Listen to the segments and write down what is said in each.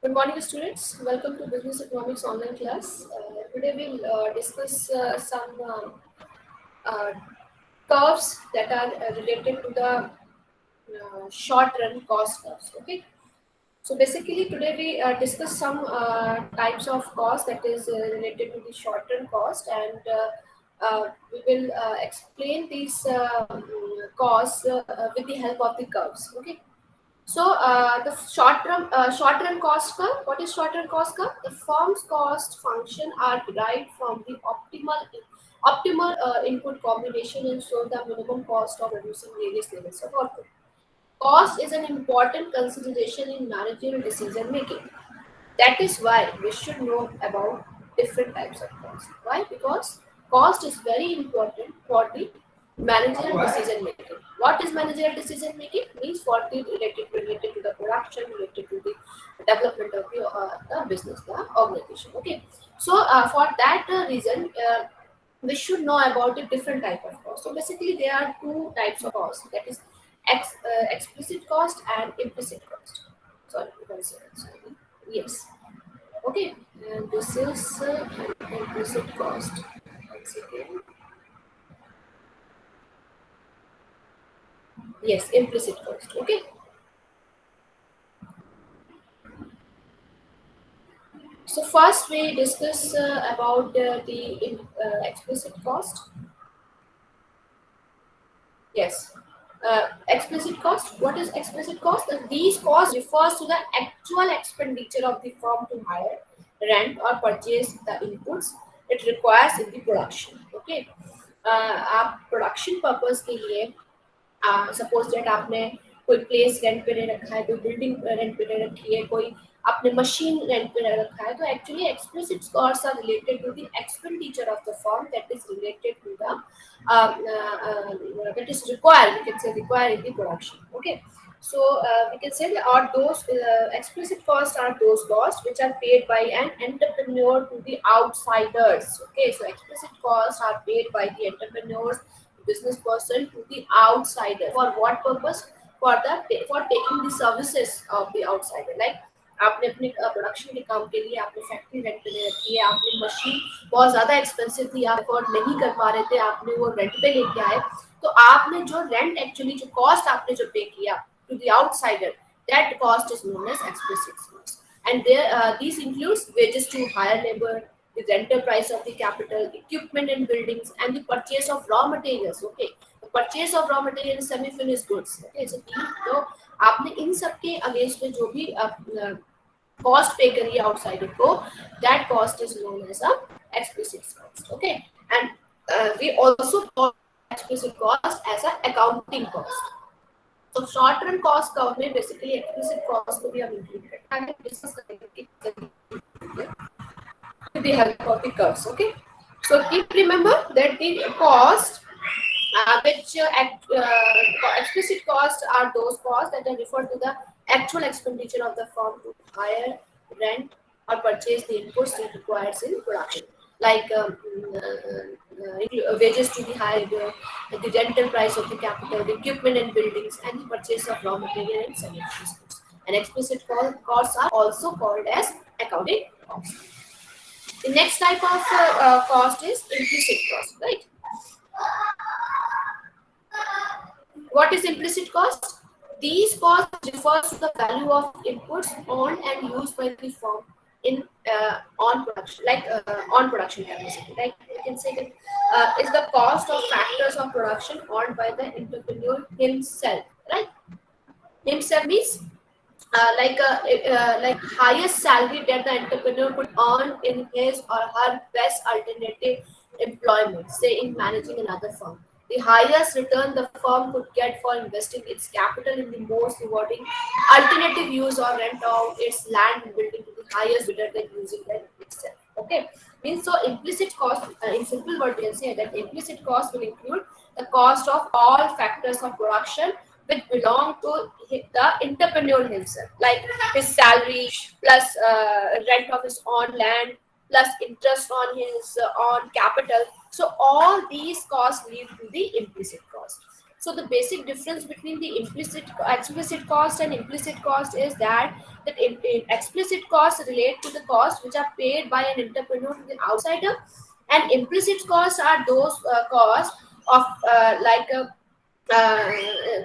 Good morning, students. Welcome to Business Economics online class. Today we'll discuss some uh, curves that are related to the short-run cost curves. Okay. So basically, today we discuss some types of cost that is related to the short-run cost, and we will explain these costs with the help of the curves. Okay. So the short-run cost curve. What is short-run cost curve? The firm's cost function are derived from the optimal input combination and show the minimum cost of producing various levels of output. Cost is an important consideration in managerial decision making. That is why we should know about different types of cost. Why? Because cost is very important for the managerial decision making. What is managerial decision making? Means for the related to the production, related to the development of the business, the organization. Okay. So for that reason, we should know about the different type of cost. So basically, there are two types of cost. That is explicit cost and implicit cost. Sorry, sorry. Yes. Okay, and this is implicit cost. Once again, yes, implicit cost. Okay, so first we discuss about the explicit cost. Yes, explicit cost. What is explicit cost? These costs refers to the actual expenditure of the firm to hire, rent, or purchase the inputs it requires in the production. Okay, आप production purpose के लिए suppose that आपने कोई place rent पे ले रखा है, कोई बिल्डिंग रेंट पे ले रखी है, कोई आपने मशीन रेंट पे ले रखा है, तो actually explicit costs are related to the expenditure of the firm that is related to the that is required, we can say required in the production. Okay, so we can say that are those explicit costs are those costs which are paid by an entrepreneur to the outsiders. Okay, so explicit costs are paid by the entrepreneurs, business person to the outsider. For what purpose? For taking the services of the outsider. Like आपने अपने production के काम के लिए आपने factory rent पे ले रखी है, आपने मशीन बहुत ज्यादा एक्सपेंसिव थी, आप अफोर्ड नहीं कर पा रहे थे, आपने वो रेंट पे लेके आए, तो आपने जो रेंट एक्चुअली जो कॉस्ट आपने जो पे किया to the outsider, that cost is known as explicit cost. And there these includes wages to hire labor, the rental price of the capital, equipment and buildings, and the purchase of raw materials. Okay, the purchase of raw materials, semi-finished goods. Okay, so तो आपने इन सब के against में जो भी cost पे करिए outsider को, that cost is known as a explicit cost. Okay, and we also call explicit cost as a accounting cost. So short run cost curve में basically explicit cost को भी हम include करते हैं, discuss करेंगे with the help of the curves. Okay, so keep remember that the cost which explicit costs are those costs that are referred to the actual expenditure of the firm to hire, rent, or purchase the inputs it requires in production, like wages to the hired, the rental price of the capital, the equipment and buildings, and the purchase of raw material and semi-finished goods. And explicit costs are also called as accounting costs. The next type of cost is implicit cost, right? What is implicit cost? These costs refers to the value of inputs owned and used by the firm in on production, like on production capacity. Like we can say that is the cost of factors of production owned by the entrepreneur himself, right? Himself means like highest salary that the entrepreneur could earn in his or her best alternative employment, say in managing another firm. The highest return the firm could get for investing its capital in the most rewarding alternative use or rent out its land and building to the highest bidder than using them itself. Okay, means so implicit cost. In simple word, we can say that implicit cost will include the cost of all factors of production which belong to the entrepreneur himself, like his salary plus rent of his own land plus interest on his own capital. So all these costs lead to the implicit cost. So the basic difference between the explicit cost and implicit cost is that in explicit costs relate to the costs which are paid by an entrepreneur to the outsider, and implicit costs are those costs of uh,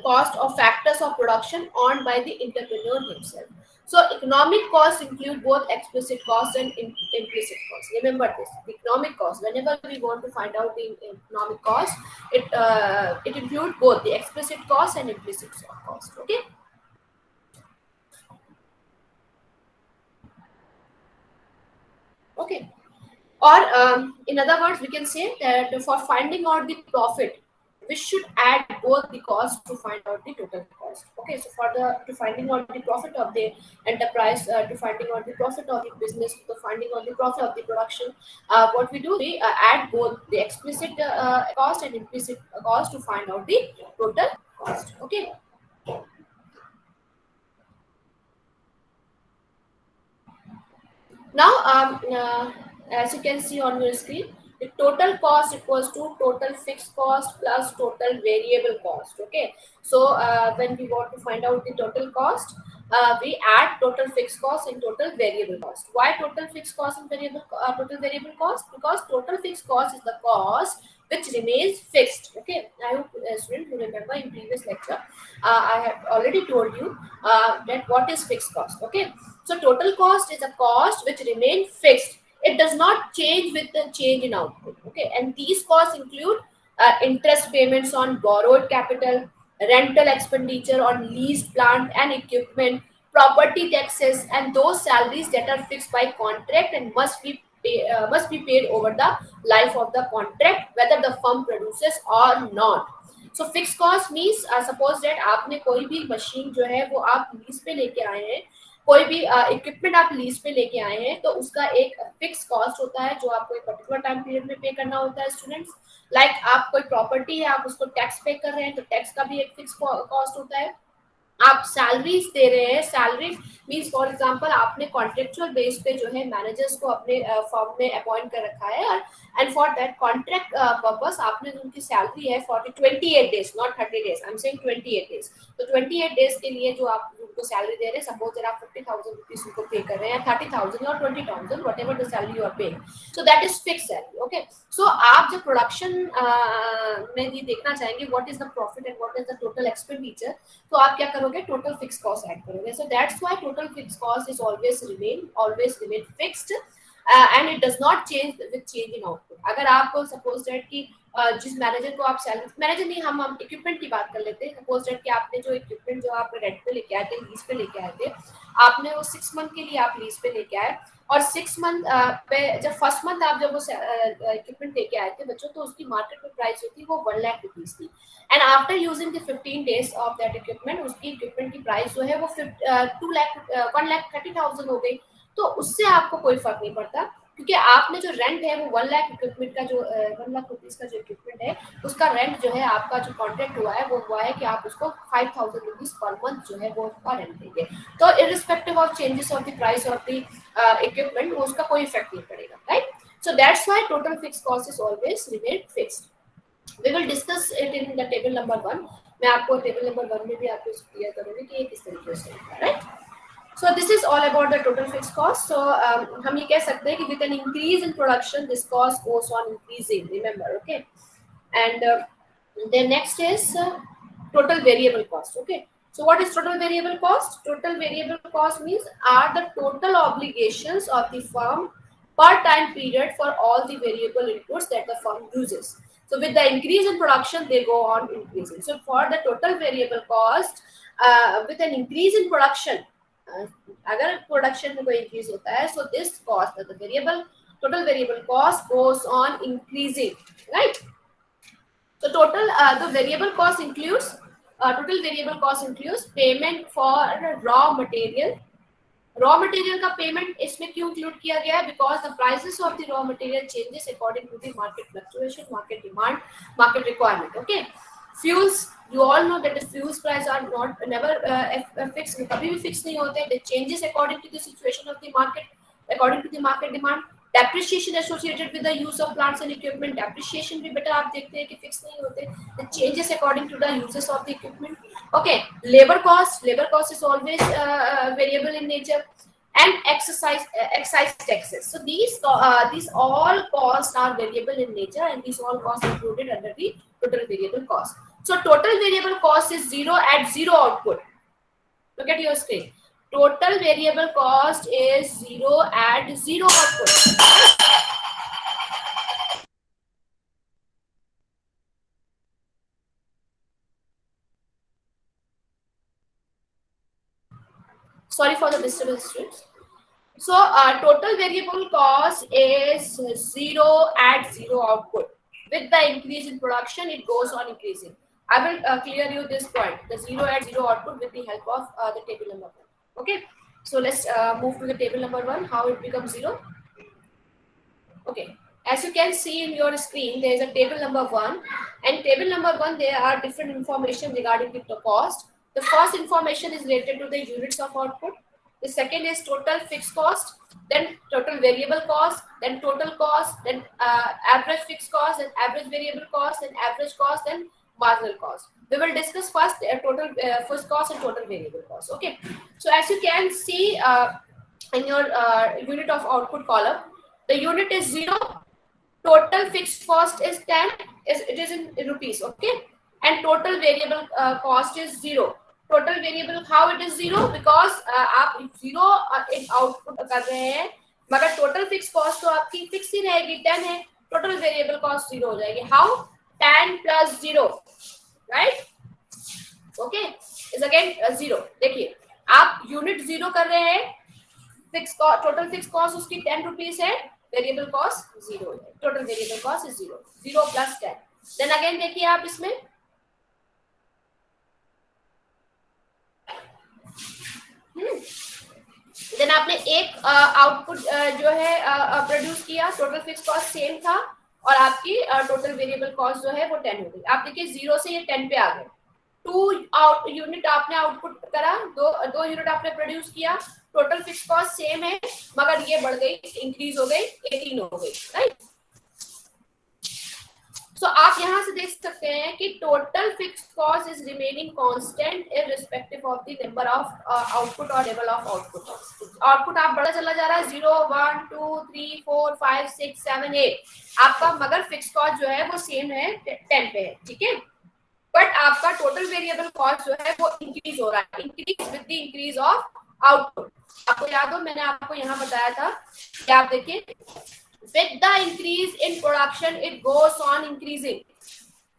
cost of factors of production owned by the entrepreneur himself. So economic costs include both explicit costs and implicit costs. Remember this: the economic cost. Whenever we want to find out the economic cost, it includes both the explicit cost and implicit cost. Okay. Okay. Or in other words, we can say that for finding out the profit, we should add both the cost to find out the total cost. Okay, so for the to finding out the profit of the enterprise, to finding out the profit of the business, to finding out the profit of the production, what we do, we add both the explicit cost and implicit cost to find out the total cost. Okay. Now, as you can see on your screen, the total cost equals to total fixed cost plus total variable cost. Okay, so when we want to find out the total cost, we add total fixed cost and total variable cost. Why total fixed cost and total variable cost? Because total fixed cost is the cost which remains fixed. Okay, I hope students you remember in previous lecture, I have already told you that what is fixed cost. Okay, so total cost is a cost which remain fixed. It does not change with the change in output. Okay, and these costs include interest payments on borrowed capital, rental expenditure on leased plant and equipment, property taxes, and those salaries that are fixed by contract and must be paid over the life of the contract, whether the firm produces or not. So fix cost means suppose that आपने कोई भी machine जो है वो आप lease पे लेके आए हैं, कोई भी इक्विपमेंट आप लीज पे लेके आए हैं, तो उसका एक फिक्स कॉस्ट होता है जो आपको एक पर्टिकुलर टाइम पीरियड में पे करना होता है स्टूडेंट्स. लाइक आप कोई प्रॉपर्टी है, आप उसको टैक्स पे कर रहे हैं, तो टैक्स का भी एक फिक्स कॉस्ट होता है. आप सैलरीज दे रहे हैं, सैलरी मींस फॉर एग्जांपल आपने कॉन्ट्रेक्चुअल बेस पे जो है मैनेजर्स को अपने फर्म में अपॉइंट कर रखा है, और and for that contract purpose आपने जो उनकी सैलरी है 28 days, not 30 days, I am saying 28 days. तो 28 डेज के लिए जो आप उनको सैलरी दे रहे हैं, सपोज दैट आप 50,000 रुपीज उनको पे कर रहे हैं, 30,000 और 20,000 whatever the salary you are paying, so that is fix salary. Okay, so आप जब प्रोडक्शन में ये देखना चाहेंगे what is the profit and what is the total expenditure, तो आप क्या करोगे, टोटल फिक्स कॉस्ट ऐड करोगे. So that's why total fix cost is always remain fixed and it does not change with change in output. अगर आप suppose that कि जिस manager को आप सैलरी, मैनेजर नहीं, हम इक्विपमेंट की बात कर लेते हैं. सपोज दैट कि आपने जो इक्विपमेंट जो आप रेंट पे लेके आए थे, लीज पे लेके आए थे, आपने वो 6 मंथ के लिए आप लीज पे लेके आए, और 6 मंथ पे जब फर्स्ट मंथ आप जब वो इक्विपमेंट लेके आए थे बच्चों, तो उसकी मार्केट में प्राइस जो थी वो 1 लाख रुपीज थी. And after using the 15 days of that equipment, उसकी इक्विपमेंट की प्राइस जो है वो 1,30,000 हो गई. तो उससे आपको कोई फर्क नहीं पड़ता, क्योंकि आपने जो रेंट है वो 1 लाख इक्विपमेंट का जो 1 लाख रुपीज का जो इक्विपमेंट है, उसका रेंट जो है आपका जो कॉन्ट्रैक्ट हुआ है वो हुआ है कि आप उसको 5,000 रुपीज पर मंथ जो है वो उसका रेंट देंगे. तो irrespective of changes of the price of the equipment, वो उसका कोई इफेक्ट नहीं पड़ेगा, right. So that's why total fix cost is always remain fixed. We will discuss it in the table number 1. मैं आपको टेबल नंबर 1 में भी आपको क्लियर करूंगी कि ये किस तरीके से होता है, right. So this is all about the total fixed cost. So हम ये कह सकते हैं कि with an increase in production, this cost goes on increasing. Remember, okay? And then next is total variable cost. Okay. So what is total variable cost? Total variable cost means are the total obligations of the firm per time period for all the variable inputs that the firm uses. So with the increase in production, they go on increasing. So for the total variable cost, with an increase in production, अगर production में कोई increase होता है, so this cost the variable total variable cost goes on increasing, right. So total the variable cost includes total variable cost includes payment for raw material. Raw material का payment इसमें क्यों include किया गया है? Because the prices of the raw material changes according to the market fluctuation, market demand, market requirement. Okay, fuels, you all know that the fuels price are not never fixed, कभी भी fix नहीं होते. They changes according to the situation of the market, according to the market demand. Depreciation associated with the use of plants and equipment, depreciation भी बेटा आप देखते हैं कि फिक्स नहीं होते, the changes according to the uses of the equipment. Okay, labor cost is always variable in nature, and excise taxes. So these all costs are variable in nature, and these all costs included under the total variable cost. So total variable cost is zero at zero output. Look at your screen. Total variable cost is zero at zero output. Sorry for the disturbance, students. So total variable cost is zero at zero output. With the increase in production, it goes on increasing. I will clear you this point, the zero at zero output, with the help of the table number 1. Okay, so let's move to the table number 1, how it becomes zero. Okay, as you can see in your screen, there is a table number 1, and table number 1, there are different information regarding the cost. The first information is related to the units of output. The second is total fixed cost, then total variable cost, then total cost, then average fixed cost, then average variable cost, then average cost, then marginal cost. We will discuss first total fixed cost and total variable cost. Okay, so as you can see in your unit of output column, the unit is 0, total fixed cost is 10, it is in rupees. Okay, and total variable cost is 0. Total variable how it is zero, because आप zero एक output कर रहे हैं, मगर total fix cost तो आपकी fix ही रहेगी 10 है, टोटल वेरिएबल कॉस्ट जीरो हो जाएगी. How 10 plus zero, right? Okay, is again zero. देखिए आप यूनिट जीरो कर रहे हैं, fix cost, total fix cost उसकी 10 रुपीज है, वेरिएबल कॉस्ट जीरो है, total variable cost is zero. 0 plus 10. Then again देखिए आप इसमें देन आपने एक आउटपुट जो है प्रोड्यूस किया, टोटल फिक्स कॉस्ट सेम था, और आपकी टोटल वेरिएबल कॉस्ट जो है वो 10 हो गई. आप देखिए 0 से ये 10 पे आ गए. 2 यूनिट आपने आउटपुट करा, दो यूनिट आपने प्रोड्यूस किया, टोटल फिक्स कॉस्ट सेम है, मगर ये बढ़ गई, इंक्रीज हो गई, 18 हो गई, राइट? सो आप यहां से देख सकते हैं कि total fixed cost is remaining constant irrespective of the number of output और लेवल ऑफ आउटपुट. आउटपुट आप बढ़ा चला जा रहा है, 0 1 2 3 4 5 6 7 8 आपका, मगर फिक्स्ड कॉस्ट जो है वो सेम है, 10 पे है, ठीक है? बट आपका टोटल वेरिएबल कॉस्ट जो है वो इंक्रीज हो रहा है, increase with the increase of output. आपको याद हो मैंने आपको यहाँ बताया था कि आप देखिए, with the increase in production it goes on increasing,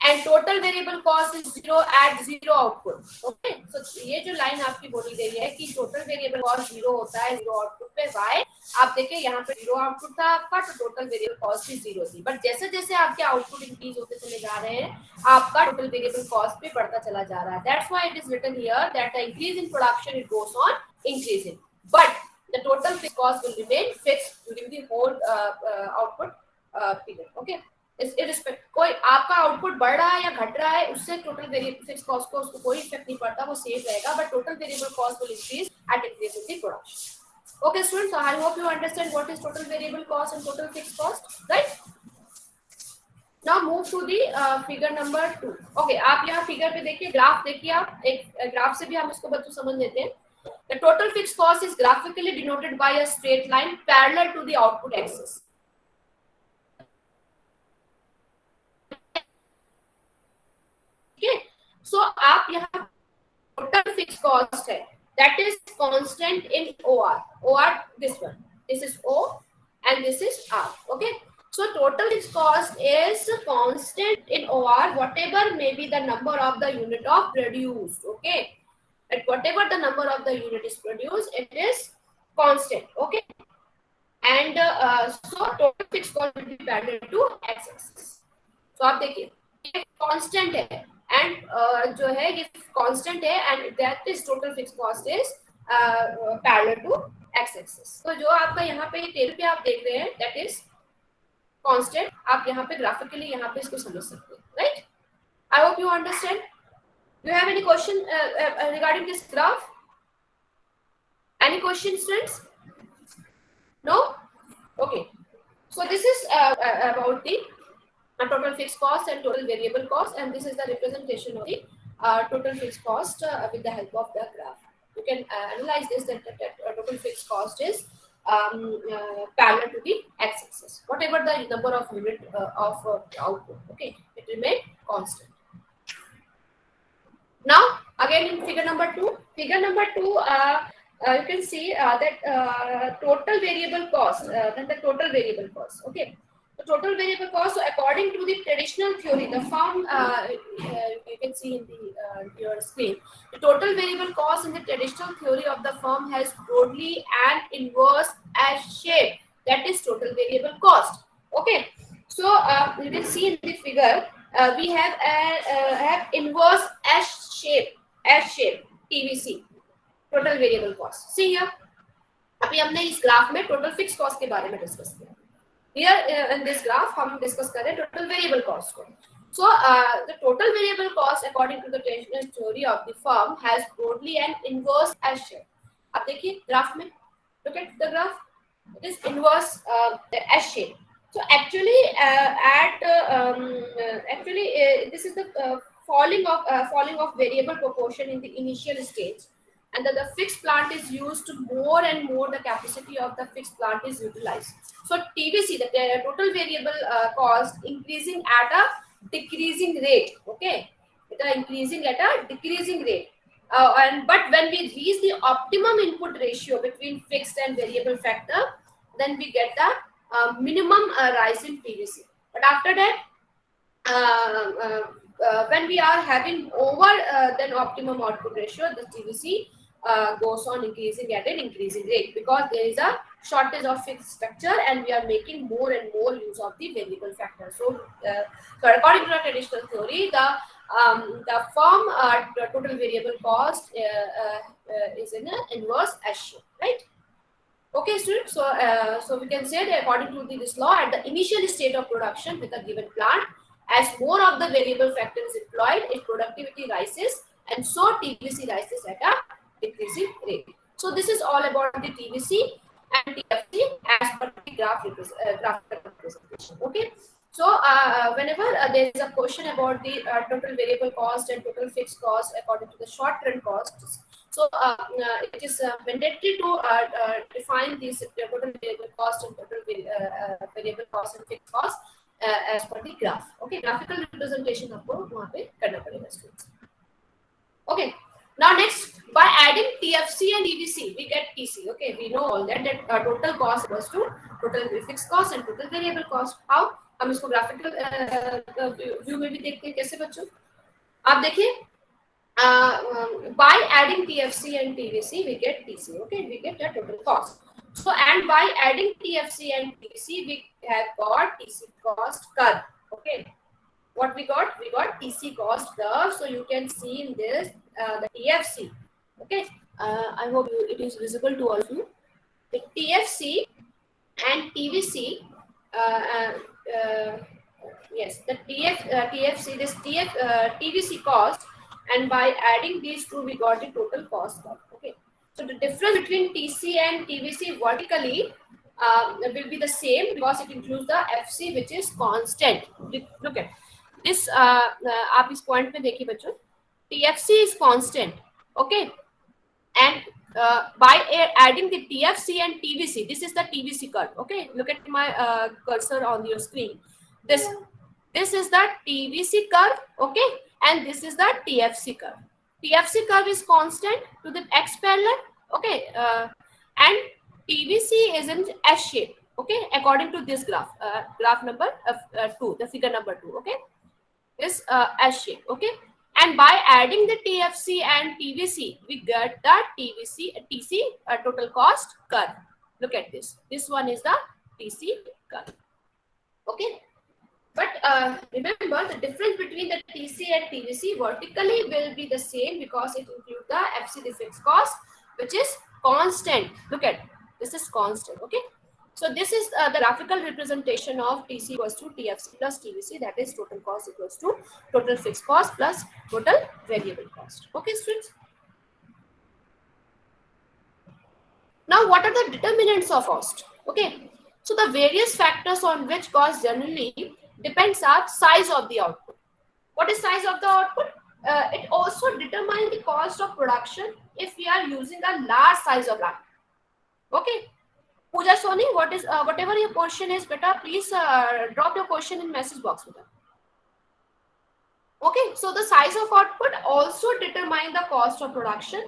and total variable cost is 0 at zero output. Okay, so ये जो लाइन आपकी बोली गई है कि total variable cost 0 होता है 0 आउटपुट पे. why? आप देखिए यहाँ पे 0 आउटपुट था आपका, तो टोटल वेरिएबल कॉस्ट भी 0 थी, बट जैसे जैसे आपके आउटपुट इंक्रीज होते चले जा रहे हैं, आपका टोटल वेरिएबल कॉस्ट भी बढ़ता चला जा रहा है. That's why it is written here that the increase in production it goes on increasing, but the total fixed cost will remain fixed during the whole output period. Okay, इस irrespective, कोई आपका output बढ़ रहा है या घट रहा है, उससे टोटल वेरिएबल फिक्स कॉस्ट को उसको कोई इफेक्ट नहीं पड़ता, वो सेम रहेगा, but total variable cost will increase at increase in the production. Okay students, I hope you understand what is total variable cost and total fix cost, right? Now move to the figure number 2. Okay, आप यहाँ figure पे देखिए, graph देखिए, आप एक graph से भी हम इसको बच्चों समझ लेते हैं. The total fixed cost is graphically denoted by a straight line parallel to the output axis. Okay, so आप यहाँ total fixed cost है, that is constant in OR. OR this one, this is O and this is R. Okay, so total fixed cost is constant in OR, whatever may be the number of the unit of produced. Okay. At whatever the number of the unit is produced, it is constant. Okay, and so total fixed cost will be parallel to x-axis. So आप देखिए ये constant है, and जो है ये constant है, and that is total fixed cost is parallel to x-axis. तो जो आपका यहाँ पे टेबल पे आप देख रहे हैं, that is constant. आप यहाँ पे graphically यहाँ पे इसको समझ सकते हैं, right? I hope you understand. Do you have any question regarding this graph? Any questions, students? No? Okay. So this is about the total fixed cost and total variable cost, and this is the representation of the total fixed cost with the help of the graph. You can analyze this that total fixed cost is parallel to the x-axis. Whatever the number of unit of output, okay, it remain constant. Now again in figure number 2, you can see that total variable cost, then the total variable cost, okay. The total variable cost, so according to the traditional theory, the firm, you can see in the your screen, the total variable cost in the traditional theory of the firm has broadly an inverse S shape, that is total variable cost, okay. So you can see in the figure, we have inverse S shape TVC, total variable cost. See here, अभी हमने इस graph में total fix cost के बारे में discuss किया. Here in this graph हम discuss कर रहे हैं टोटल वेरिएबल कॉस्ट को. So the total variable cost according to the traditional theory of the firm has broadly an inverse S shape. अब देखिए ग्राफ में, look at the graph, it is inverse S shape. So actually this is the falling of variable proportion in the initial stage, and that the fixed plant is used, more and more the capacity of the fixed plant is utilized. So TVC, the total variable cost, increasing at a decreasing rate, okay, the increasing at a decreasing rate. But when we reach the optimum input ratio between fixed and variable factor, then we get the minimum rise in TVC. But after that, when we are having over than optimum output ratio, the TVC goes on increasing at an increasing rate, because there is a shortage of fixed structure and we are making more and more use of the variable factor. So according to the traditional theory, the firm total variable cost is in an inverse S shape, right? Okay, students. So we can say that according to this law, at the initial state of production with a given plant, as more of the variable factor is employed, its productivity rises, and so TVC rises at a decreasing rate. So this is all about the TVC and TFC as per the graphical representation. Okay. So whenever there is a question about the total variable cost and total fixed cost according to the short-term costs, so it is mandatory to define these total variable cost and total variable cost and fixed cost as per the graph. Okay, graphical representation आपको वहाँ पे करना पड़ेगा students. Okay. Now next, by adding TFC and EVC, we get TC. Okay, we know all that total cost equals to total fixed cost and total variable cost. How? हम इसको graphical view में भी देखते हैं कैसे बच्चों. आप देखिए, by adding TFC and TVC, we get TC. Okay, we get the total cost. So, and by adding TFC and TC, we have got TC cost curve. Okay, what we got? We got TC cost curve. So you can see in this the TFC. Okay, I hope it is visible to all of you. The TFC and TVC. Yes, the TFC, this TVC cost, and by adding these two, we got the total cost curve. Okay, so the difference between TC and TVC vertically will be the same because it includes the FC, which is constant. Look at this. आप इस point में देखिए बच्चों, TFC is constant. Okay, and by adding the TFC and TVC, this is the TVC curve. Okay, look at my cursor on your screen. This is the TVC curve. Okay, and this is the TFC curve. TFC curve is constant to the x parallel. Okay, and TVC is in S shape. Okay, according to this graph, graph number 2, the figure number 2. Okay, is S shape. Okay, and by adding the TFC and TVC, we get the TC total cost curve. Look at this. This one is the TC curve. Okay. But remember, the difference between the TC and TVC vertically will be the same because it includes the FC, the fixed cost, which is constant. Look at this is constant. Okay. So this is the graphical representation of TC equals to TFC plus TVC, that is total cost equals to total fixed cost plus total variable cost. Okay, students. Now, what are the determinants of cost? Okay. So the various factors on which cost generally depends are size of the output. What is size of the output? It also determines the cost of production if we are using a large size of plant. Okay. Pooja Soni, what is whatever your question is, beta, please drop your question in message box. Beta. Okay, so the size of output also determine the cost of production,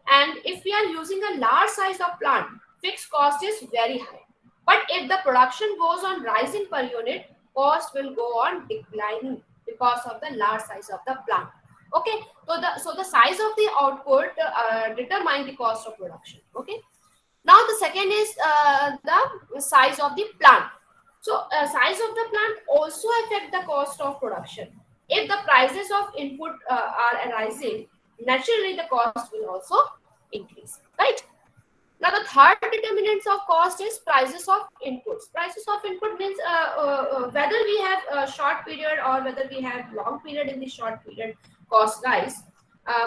and if we are using a large size of plant, fixed cost is very high. But if the production goes on rising per unit, cost will go on declining because of the large size of the plant. Okay, so the size of the output determine the cost of production. Okay, now the second is the size of the plant. So size of the plant also affect the cost of production. If the prices of input are rising, naturally the cost will also increase, right? Now the third determinants of cost is prices of inputs. Prices of input means whether we have a short period or whether we have long period. In the short period, cost rise.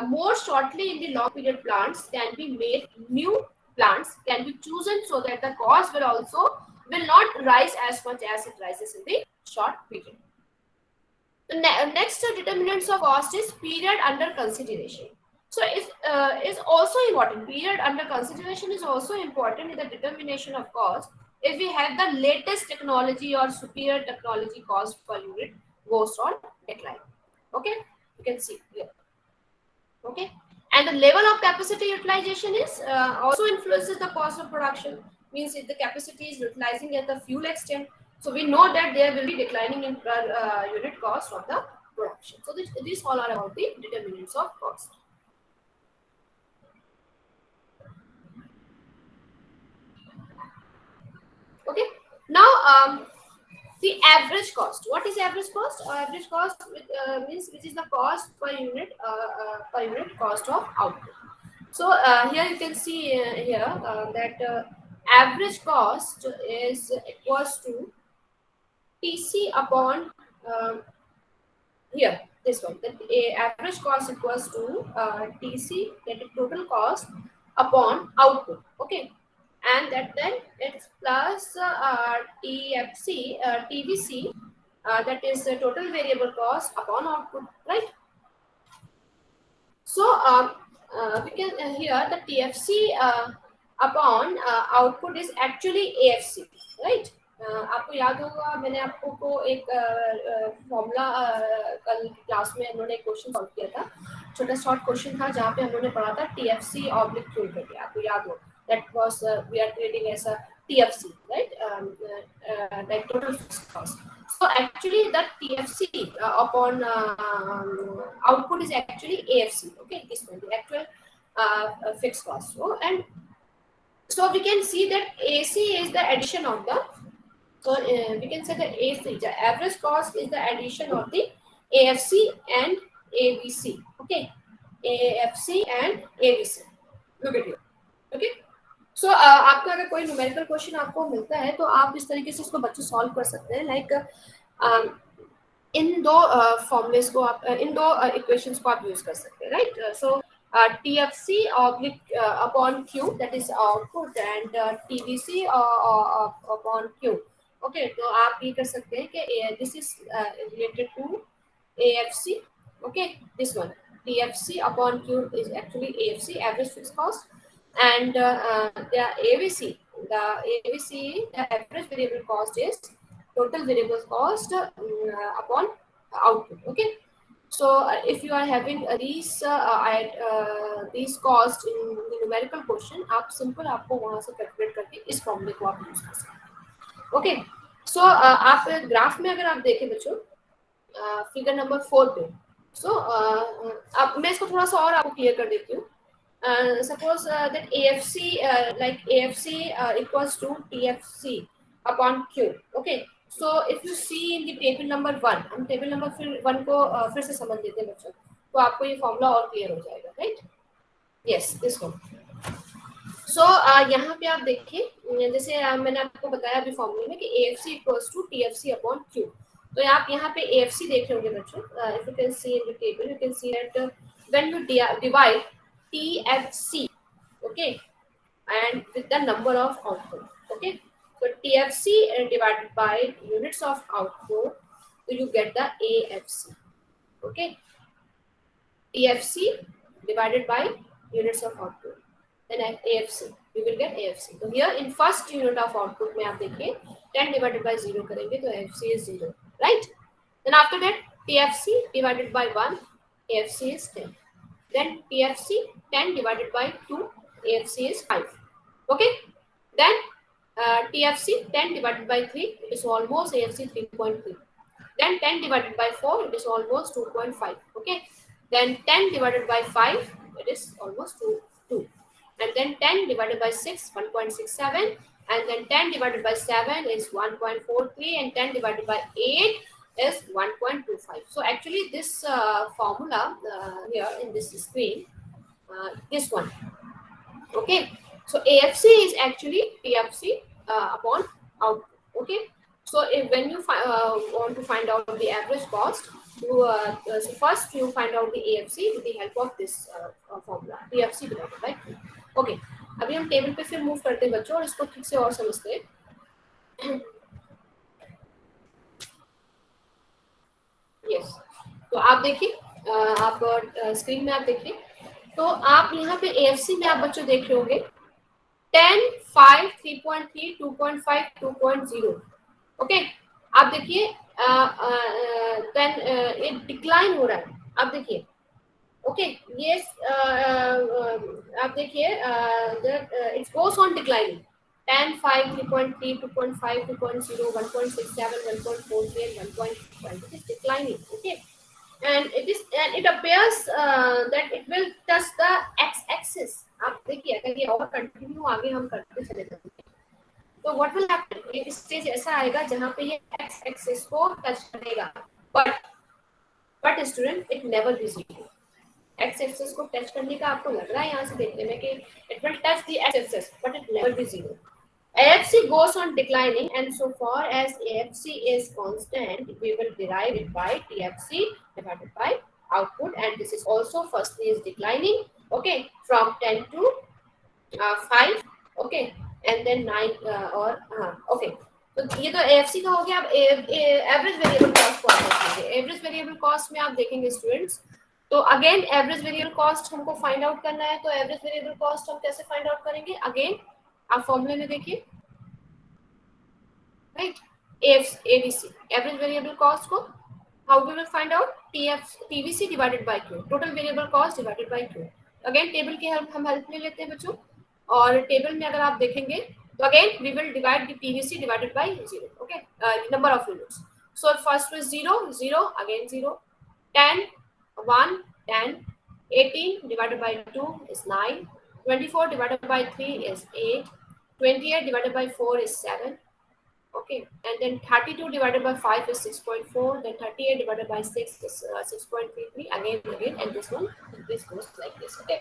More shortly in the long period, plants can be made, new plants can be chosen so that the cost will not rise as much as it rises in the short period. The next determinants of cost is period under consideration. So is also important. Period under consideration is also important in the determination of cost. If we have the latest technology or superior technology, cost per unit goes on decline. Okay, you can see here. Okay, and the level of capacity utilization is also influences the cost of production. Means if the capacity is utilizing at the full extent, so we know that there will be declining in unit cost of the production. So these all are about the determinants of cost. Okay, now the average cost. What is average cost? Average cost means which is the cost per unit cost of output. So here you can see that average cost is equals to TC upon here this one. That average cost equals to TC, that is total cost upon output. Okay, and that then it's plus TFC, TVC, that is the total variable cost upon output, right? So we can here the TFC upon output is actually AFC, right? आपको याद होगा मैंने आपको को एक formula कल class में हम लोगों ने एक क्वेश्चन सॉल्व किया था, छोटा शॉर्ट क्वेश्चन था जहाँ पे हम लोगों ने पढ़ा था TFC ऑब्लिक क्यू करके, आपको याद हो? That was we are creating as a TFC, right? Like total fixed cost. So actually that TFC upon output is actually AFC. Okay, this one the actual fixed cost. So we can see that AC is the addition of the. So we can say that AC, the average cost is the addition of the AFC and ABC. Okay, AFC and ABC. Look at here. Okay. सो आपका अगर कोई numerical question आपको मिलता है तो आप इस तरीके से उसको बच्चे सॉल्व कर सकते हैं. लाइक इन दो फॉर्मूलेस को आप इन दो इक्वेशंस को आप यूज कर सकते हैं, right? So TFC upon Q, that is output, and TVC upon Q. Okay, तो आप ये कर सकते हैं कि this is related to AFC. Okay, this one TFC upon Q is actually AFC, average fixed cost, and the AVC, the average variable cost is total variable cost upon output. Okay, so if you are having these cost in the numerical question, आप simple आपको वहाँ से calculate करके इस formula को आप use कर सकते हैं. Okay, so आप ग्राफ में अगर आप देखें बच्चों फिगर नंबर 4 पे, so अब मैं इसको थोड़ा सा और आपको क्लियर कर देती हूँ. Suppose that AFC like AFC equals to TFC upon Q. Okay, so if you see in the table number 1, हम table number 1 को फिर से समझ लेते हैं बच्चों, तो आपको ये फॉर्मूला और क्लियर हो जाएगा, right? Yes, this one. So यहाँ पे आप देखिए, जैसे मैंने आपको बताया अभी फॉर्मूले में कि AFC equals to TFC upon Q. तो आप यहाँ पे AFC देख रहे होंगे बच्चों. If you can see in the table, you can see that when you divide TFC, okay, and with the number of output. Okay, So TFC divided by units of output, so you get the AFC. Okay, TFC divided by units of output, then AFC, you will get AFC. So here in first unit of output में आप देखिए 10 divided by 0 करेंगे तो AFC is 0, right? Then after that TFC divided by 1, AFC is 10. Then TFC 10 divided by 2, AFC is 5. Okay. Then TFC 10 divided by 3, it is almost AFC 3.3. Then 10 divided by 4, it is almost 2.5. Okay. Then 10 divided by 5, it is almost 2. And then 10 divided by 6, 1.67. And then 10 divided by 7 is 1.43. And 10 divided by 8 is 1.25. So actually this formula here in this screen, this one. Okay. So AFC is actually TFC upon output. Okay. So when you want to find out the average cost, you so first you find out the AFC with the help of this formula TFC divided by Q. Okay. अभी हम table पे फिर move करते हैं बच्चों और इसको ठीक से और समझते हैं. यस, तो आप देखिए, आप स्क्रीन में आप देखिए, तो आप यहाँ पे AFC में आप बच्चों देख रहे होंगे 10, 5, 3.3, 2.5, 2.0. ओके, आप देखिए देन ये डिक्लाइन हो रहा है. आप देखिए, ओके, ये आप देखिए it goes on declining. 10, 5, 3.3, 2.5, 2.0, 1.67, 1.43, and 1.5. It is declining. Okay, and it appears that it will touch the x-axis. आप देखिए अगर ये और कंटिन्यू आगे हम करते चले जाएंगे तो व्हाट विल हैपन, एक स्टेज ऐसा आएगा जहां पे ये x-axis को टच करेगा, but student it never be zero. x-axis को टच करने का आपको लग रहा है यहाँ से देखने में कि it will touch the x-axis, but it never be zero. AFC goes on declining, and so far as AFC is constant, we will derive it by TFC divided by output, and this is also firstly is declining. Okay, from 10 to 5. Okay, and then 9 okay. तो ये तो AFC का हो गया. अब average variable cost को आप देखेंगे. एवरेज वेरिएबल कॉस्ट में आप देखेंगे स्टूडेंट्स, तो अगेन एवरेज वेरिएबल कॉस्ट हमको फाइंड आउट करना है. तो एवरेज वेरिएबल कॉस्ट हम कैसे फाइंड आउट करेंगे? अगेन आप फॉर्मूले में देखिए, right, ABC average variable cost को how we will find out? TVC divided by Q, total variable cost divided by Q. Again table की हम हेल्प ले लेते हैं बच्चों, और टेबल में अगर आप देखेंगे तो again we will divide the TVC divided by 0. Okay, number of units. So first is 0, 0, अगेन 0, 10, 1, 10, 18 divided by 2 is 9, 24 divided by 3 is 8, 28 divided by 4 is 7. Okay, and then 32 divided by 5 is 6.4, then 38 divided by 6 is 6.33, again, and this one, this goes like this. Okay,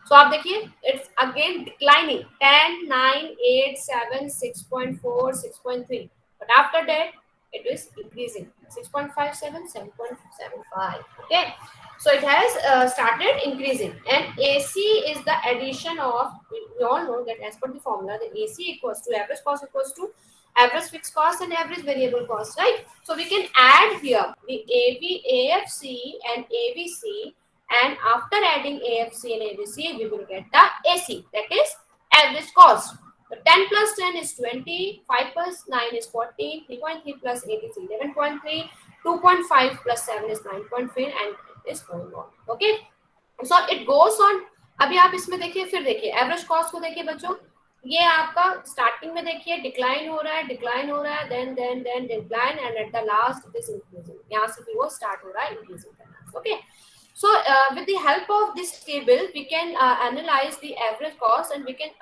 so आप देखिए it's again declining, 10, 9, 8, 7, 6.4, 6.3, but after that it is increasing, 6.57, 7.75. Okay, so it has started increasing, and AC is the addition of, we all know that as per the formula, the AC equals to average cost equals to average fixed cost and average variable cost, right? So we can add here the AFC and ABC, and after adding AFC and ABC, we will get the AC, that is average cost. So 10 plus 10 is 20, 5 plus 9 is 14, 3.3 plus 8 is 11.3, 2.5 plus 7 is 9.3, and it is going on. Okay, so it goes on. अभी आप इसमें देखिए, फिर देखिए average cost को देखिए बच्चों, ये आपका स्टार्टिंग में देखिए डिक्लाइन हो रहा है, then decline, and at the last it is increasing. यहाँ से फिर वो स्टार्ट हो रहा है इंक्रीजिंग करना. Okay, so with the help of this table we can analyze the average cost, and we can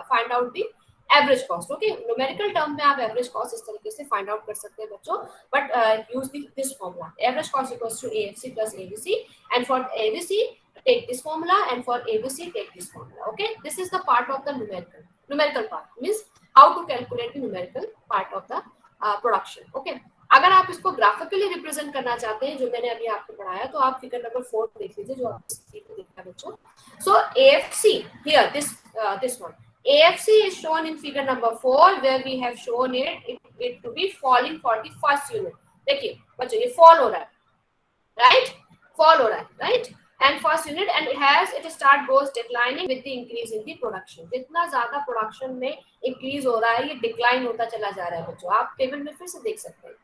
find out the average cost. Okay, numerical term में आप average cost इस तरीके से find out कर सकते हैं बच्चों, but use this formula, average cost equals to AFC plus ABC, and for ABC take this formula, and for ABC take this formula. Okay, this is the part of the numerical part, means how to calculate the numerical part of the production. Okay, अगर आप इसको graphically represent करना चाहते हैं, जो मैंने अभी आपको पढ़ाया, तो आप फिगर नंबर 4 देख लीजिए जो आप स्क्रीन पे दिख रहा है बच्चों. सो AFC here, this one, AFC is shown in figure number 4 where we have shown it to be falling for the first unit. देखिए बच्चों ये fall हो रहा है, right? Fall हो रहा है, right? And first unit and it start goes declining with the increase in the production. जितना ज़्यादा production में increase हो रहा है ये decline होता चला जा रहा है बच्चों. आप टेबल में फिर से देख सकते हैं.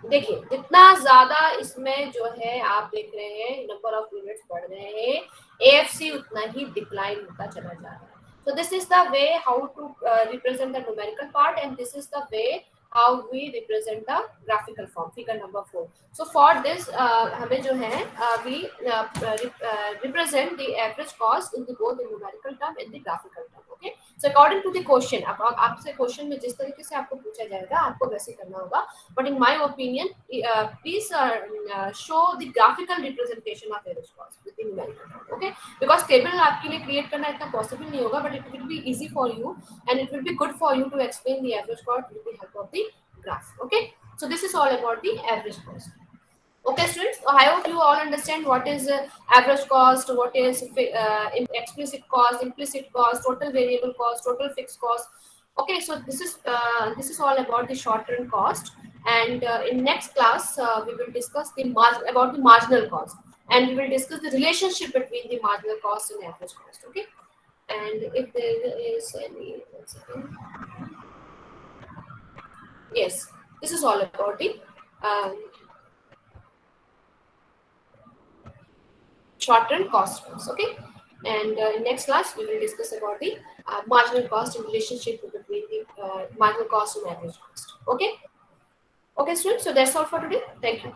देखिए जितना ज्यादा इसमें जो है आप देख रहे हैं नंबर ऑफ यूनिट्स बढ़ रहे हैं, AFC उतना ही डिक्लाइन होता चला जा रहा है. So this is the way how to represent the numerical part and this is the way how we represent the graphical form. Figure number 4. So for this हमें जो है we represent the average cost in the both the numerical term and the graphical term. Okay. So according to the question, अब आपसे question में जिस तरीके से आपको पूछा जाएगा आपको वैसे करना होगा. But in my opinion, please show the graphical representation of average cost with the numerical term. Okay. Because table आपके लिए create करना इतना possible नहीं होगा, but it will be easy for you and it will be good for you to explain the average cost with the help of the graph. Okay. So this is all about the average cost. Okay students, I hope you all understand what is average cost, what is explicit cost, implicit cost, total variable cost, total fixed cost. Okay, so this is all about the short-term cost, and in next class we will discuss about the marginal cost, and we will discuss the relationship between the marginal cost and average cost. Okay, and if there is any, one second. Yes, this is all about the short-term cost terms. Okay, and in next class we will discuss about the marginal cost and relationship between the marginal cost and average cost. Okay, students, so that's all for today. Thank you.